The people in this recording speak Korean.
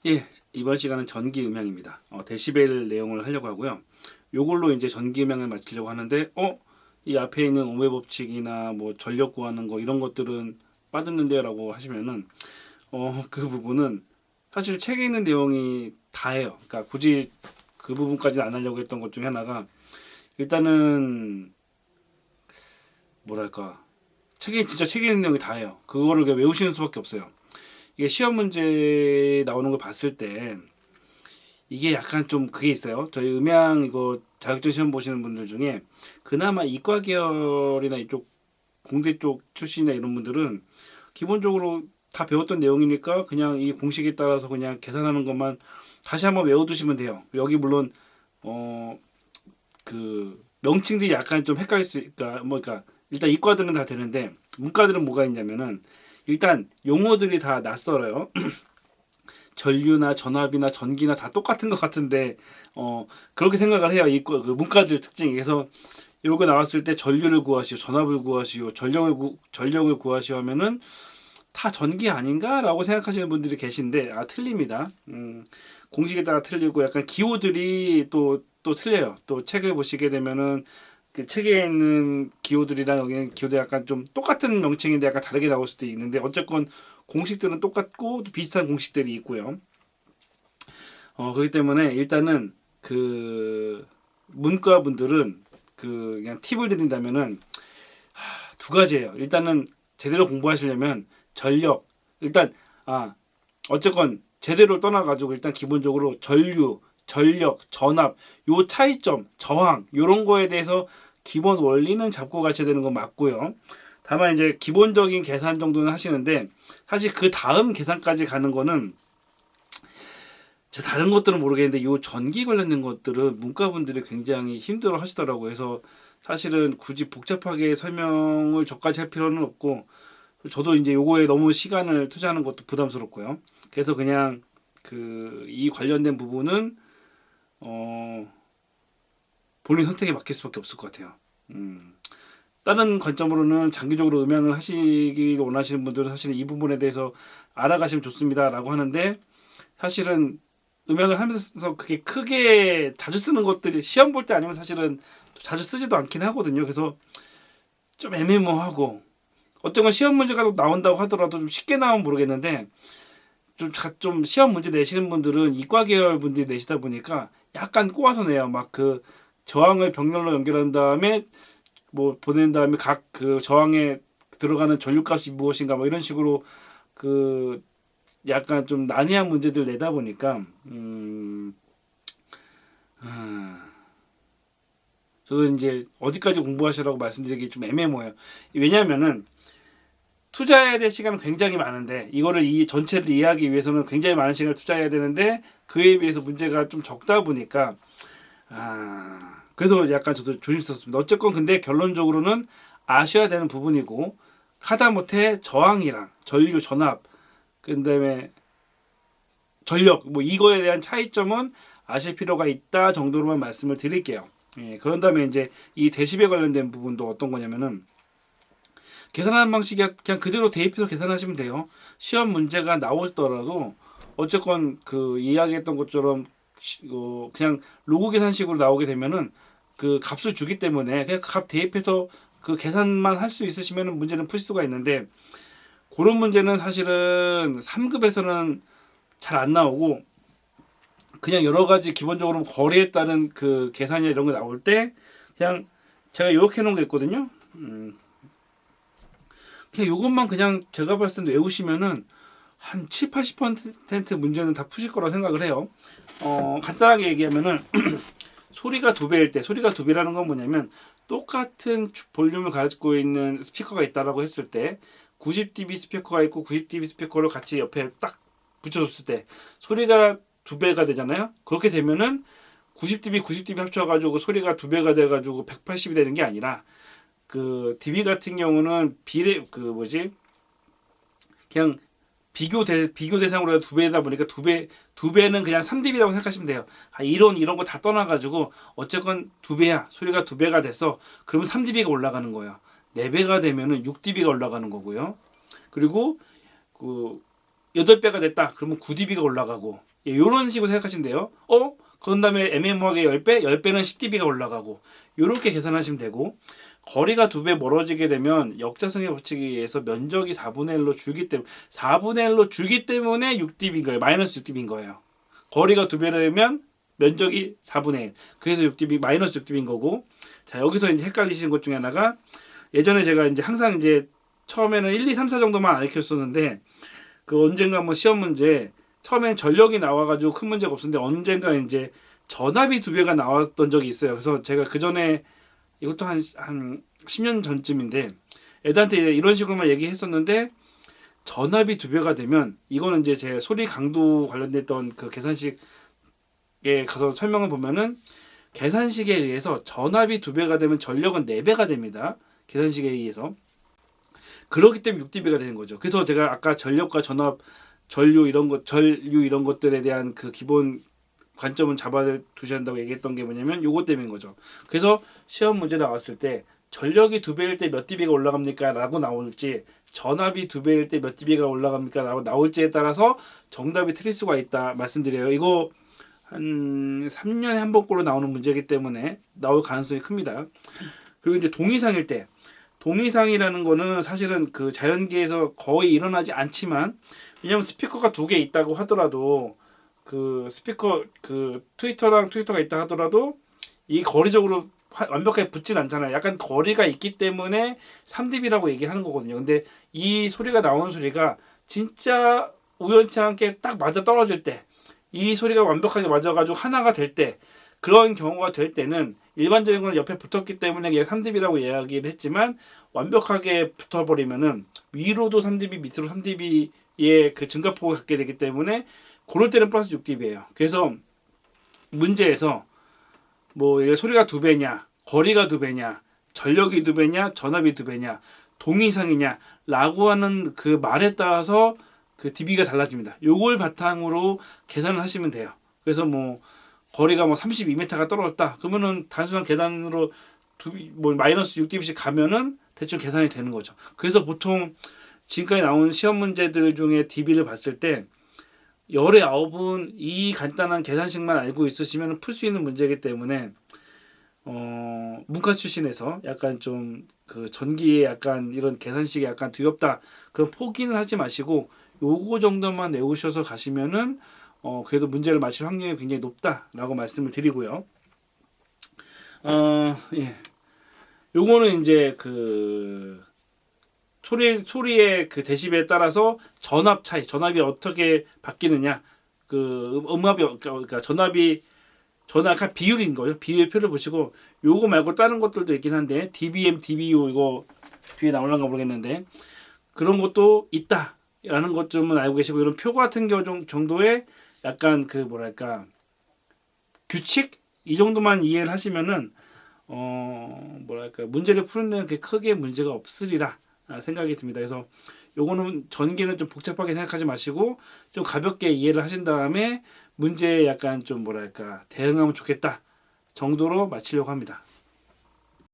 예, 이번 시간은 전기 음향입니다. 데시벨 내용을 하려고 하고요. 요걸로 이제 전기 음향을 맞추려고 하는데, 이 앞에 있는 오hm 법칙이나 뭐 전력 구하는 거 이런 것들은 빠졌는데요라고 하시면은, 그 부분은 사실 책에 있는 내용이 다예요. 그러니까 굳이 그 부분까지는 안 하려고 했던 것 중에 하나가 일단은 뭐랄까 책에 진짜 책에 있는 내용이 다예요. 그거를 그냥 외우시는 수밖에 없어요. 이게 시험 문제 나오는 걸 봤을 때 이게 약간 좀 그게 있어요. 저희 음향 이거 자격증 시험 보시는 분들 중에 그나마 이과 계열이나 이쪽 공대 쪽 출신이나 이런 분들은 기본적으로 다 배웠던 내용이니까 그냥 이 공식에 따라서 그냥 계산하는 것만 다시 한번 외워두시면 돼요. 여기 물론 어 그 명칭들이 약간 좀 헷갈릴 수 있까 뭐 그러니까 일단 이과들은 다 되는데 문과들은 뭐가 있냐면은 일단 용어들이 다 낯설어요. 전류나 전압이나 전기나 다 똑같은 것 같은데 그렇게 생각을 해요. 그 문과들 특징이. 그래서 요거 나왔을 때 전류를 구하시오, 전압을 구하시오, 전력을 구하시오 하면은 다 전기 아닌가라고 생각하시는 분들이 계신데 틀립니다. 공식에 따라 틀리고 약간 기호들이 또 틀려요. 또 책을 보시게 되면은 그 책에 있는 기호들이랑 여기 있는 기호들 약간 좀 똑같은 명칭인데 약간 다르게 나올 수도 있는데 어쨌건 공식들은 똑같고 또 비슷한 공식들이 있고요. 그렇기 때문에 일단은 그 문과 분들은 그 그냥 팁을 드린다면은 두 가지예요. 일단은 제대로 공부하시려면 전력 일단 어쨌건 제대로 떠나가지고 일단 기본적으로 전류, 전력, 전압 요 차이점, 저항 요런 거에 대해서 기본 원리는 잡고 가셔야 되는 건 맞고요. 다만 이제 기본적인 계산 정도는 하시는데 사실 그 다음 계산까지 가는 거는 제가 다른 것들은 모르겠는데 요 전기 관련된 것들은 문과분들이 굉장히 힘들어 하시더라고요. 그래서 사실은 굳이 복잡하게 설명을 저까지 할 필요는 없고 저도 이제 요거에 너무 시간을 투자하는 것도 부담스럽고요. 그래서 그냥 그 이 관련된 부분은 어 본인 선택에 맡길 수밖에 없을 것 같아요. 다른 관점으로는 장기적으로 음향을 하시길 원하시는 분들은 사실 이 부분에 대해서 알아가시면 좋습니다라고 하는데 사실은 음향을 하면서 그게 크게 자주 쓰는 것들이 시험 볼 때 아니면 사실은 자주 쓰지도 않긴 하거든요. 그래서 좀 애매모호하고 어떤 건 시험 문제가 나온다고 하더라도 좀 쉽게 나오면 모르겠는데 좀 시험 문제 내시는 분들은 이과 계열 분들이 내시다 보니까 약간 꼬아서 내요. 막 그 저항을 병렬로 연결한 다음에 뭐 보낸 다음에 각 그 저항에 들어가는 전류값이 무엇인가 뭐 이런 식으로 그 약간 좀 난해한 문제들 내다 보니까 아, 저도 이제 어디까지 공부하시라고 말씀드리기 좀 애매모호해요. 왜냐하면은 투자해야 될 시간은 굉장히 많은데 이거를 이 전체를 이해하기 위해서는 굉장히 많은 시간을 투자해야 되는데 그에 비해서 문제가 좀 적다 보니까 그래서 약간 저도 조심스럽습니다. 어쨌건 근데 결론적으로는 아셔야 되는 부분이고 하다못해 저항이랑 전류 전압 그다음에 전력 뭐 이거에 대한 차이점은 아실 필요가 있다 정도로만 말씀을 드릴게요. 예, 그런 다음에 이제 이 데시벨 관련된 부분도 어떤 거냐면은 계산하는 방식이 그냥 그대로 대입해서 계산하시면 돼요. 시험 문제가 나오더라도 어쨌건 그 이야기했던 것처럼 그냥 로그 계산식으로 나오게 되면은 그 값을 주기 때문에 그냥 값 대입해서 그 계산만 할 수 있으시면 문제는 푸실 수가 있는데 그런 문제는 사실은 3급에서는 잘 안 나오고 그냥 여러 가지 기본적으로 거리에 따른 그 계산이나 이런 거 나올 때 그냥 제가 이렇게 해놓은 게 있거든요. 그냥 요것만 그냥 제가 봤을 때 외우시면은 한 7, 80% 문제는 다 푸실 거라고 생각을 해요. 간단하게 얘기하면은 소리가 두 배일 때 소리가 두 배라는 건 뭐냐면 똑같은 볼륨을 가지고 있는 스피커가 있다라고 했을 때 90dB 스피커가 있고 90dB 스피커를 같이 옆에 딱 붙여줬을 때 소리가 두 배가 되잖아요. 그렇게 되면은 90dB, 90dB 합쳐가지고 소리가 두 배가 돼가지고 180이 되는 게 아니라 그 DB 같은 경우는 비례 그 뭐지 그냥 비교 대상으로 두 배다 보니까 두 배는 그냥 3dB라고 생각하시면 돼요. 이런 거 다 떠나가지고 어쨌건 두 배야 소리가 두 배가 돼서 그러면 3dB가 올라가는 거예요. 네 배가 되면은 6dB가 올라가는 거고요. 그리고 그 8배가 됐다. 그러면 9dB가 올라가고 이런 식으로 생각하시면 돼요. 그런 다음에 애매모호하게 10배, 10배는 10dB가 올라가고 이렇게 계산하시면 되고 거리가 2배 멀어지게 되면 역자성의 법칙에 의해서 면적이 4분의 1로 줄기 때문에 4분의 1로 줄기 때문에 6dB인 거예요. 마이너스 6dB인 거예요. 거리가 2배라면 면적이 4분의 1. 그래서 6dB 마이너스 6dB인 거고 자 여기서 이제 헷갈리시는 것 중에 하나가 예전에 제가 이제 항상 이제 처음에는 1, 2, 3, 4 정도만 알려줬었는데 그 언젠가 뭐 시험 문제 처음엔 전력이 나와가지고 큰 문제가 없었는데 언젠가 이제 전압이 2배가 나왔던 적이 있어요. 그래서 제가 그 전에 이것도 한 10년 전쯤인데 애들한테 이런 식으로만 얘기했었는데 전압이 2배가 되면 이거는 이제 제 소리 강도 관련됐던 그 계산식에 가서 설명을 보면은 계산식에 의해서 전압이 2배가 되면 전력은 4배가 됩니다. 계산식에 의해서. 그렇기 때문에 6dB가 되는 거죠. 그래서 제가 아까 전력과 전압, 전류 이런 것들에 대한 그 기본 관점은 잡아 두셔야 한다고 얘기했던 게 뭐냐면 요것 때문인 거죠. 그래서 시험 문제 나왔을 때 전력이 2배일 때 몇 dB가 올라갑니까? 라고 나올지 전압이 2배일 때 몇 dB가 올라갑니까? 라고 나올지에 따라서 정답이 틀릴 수가 있다 말씀드려요. 이거 한 3년에 한 번꼴로 나오는 문제이기 때문에 나올 가능성이 큽니다. 그리고 이제 동의상일 때 동의상이라는 거는 사실은 그 자연계에서 거의 일어나지 않지만 왜냐면 스피커가 2개 있다고 하더라도 그 스피커 그 트위터가 있다 하더라도 이 거리적으로 완벽하게 붙진 않잖아요. 약간 거리가 있기 때문에 3dB라고 얘기를 하는 거거든요. 근데 이 소리가 나오는 소리가 진짜 우연치 않게 딱 맞아 떨어질 때 이 소리가 완벽하게 맞아가지고 하나가 될 때 그런 경우가 될 때는 일반적인 건 옆에 붙었기 때문에 얘 3dB라고 이야기를 했지만 완벽하게 붙어버리면은 위로도 3dB 밑으로 3dB의 그 증가폭을 갖게 되기 때문에 그럴 때는 플러스 6dB예요. 그래서 문제에서 뭐 이게 소리가 2배냐, 거리가 2배냐, 전력이 2배냐, 전압이 2배냐, 동의상이냐 라고 하는 그 말에 따라서 그 dB가 달라집니다. 요걸 바탕으로 계산을 하시면 돼요. 그래서 뭐 거리가 뭐 32m가 떨어졌다. 그러면은 단순한 계산으로 뭐 마이너스 6dB씩 가면은 대충 계산이 되는 거죠. 그래서 보통 지금까지 나온 시험 문제들 중에 dB를 봤을 때 열의 9은 이 간단한 계산식만 알고 있으시면 풀 수 있는 문제이기 때문에 문과 출신에서 약간 좀 그 전기에 약간 이런 계산식이 약간 두렵다. 그럼 포기는 하지 마시고 요거 정도만 외우셔서 가시면은 그래도 문제를 맞힐 확률이 굉장히 높다라고 말씀을 드리고요. 예. 요거는 이제 그 소리의 그 데시벨에 따라서 전압 차이, 전압이 어떻게 바뀌느냐, 그 음압이 그러니까 전압 비율인 거예요. 비율 표를 보시고 요거 말고 다른 것들도 있긴 한데 dBm, dBu 이거 뒤에 나올란가 모르겠는데 그런 것도 있다라는 것 좀은 알고 계시고 이런 표 같은 경우 정도의 약간 그 뭐랄까 규칙 이 정도만 이해를 하시면은 뭐랄까 문제를 푸는 데는 그렇게 크게 문제가 없으리라 생각이 듭니다. 그래서 요거는 전기는 좀 복잡하게 생각하지 마시고 좀 가볍게 이해를 하신 다음에 문제에 약간 좀 뭐랄까 대응하면 좋겠다 정도로 마치려고 합니다.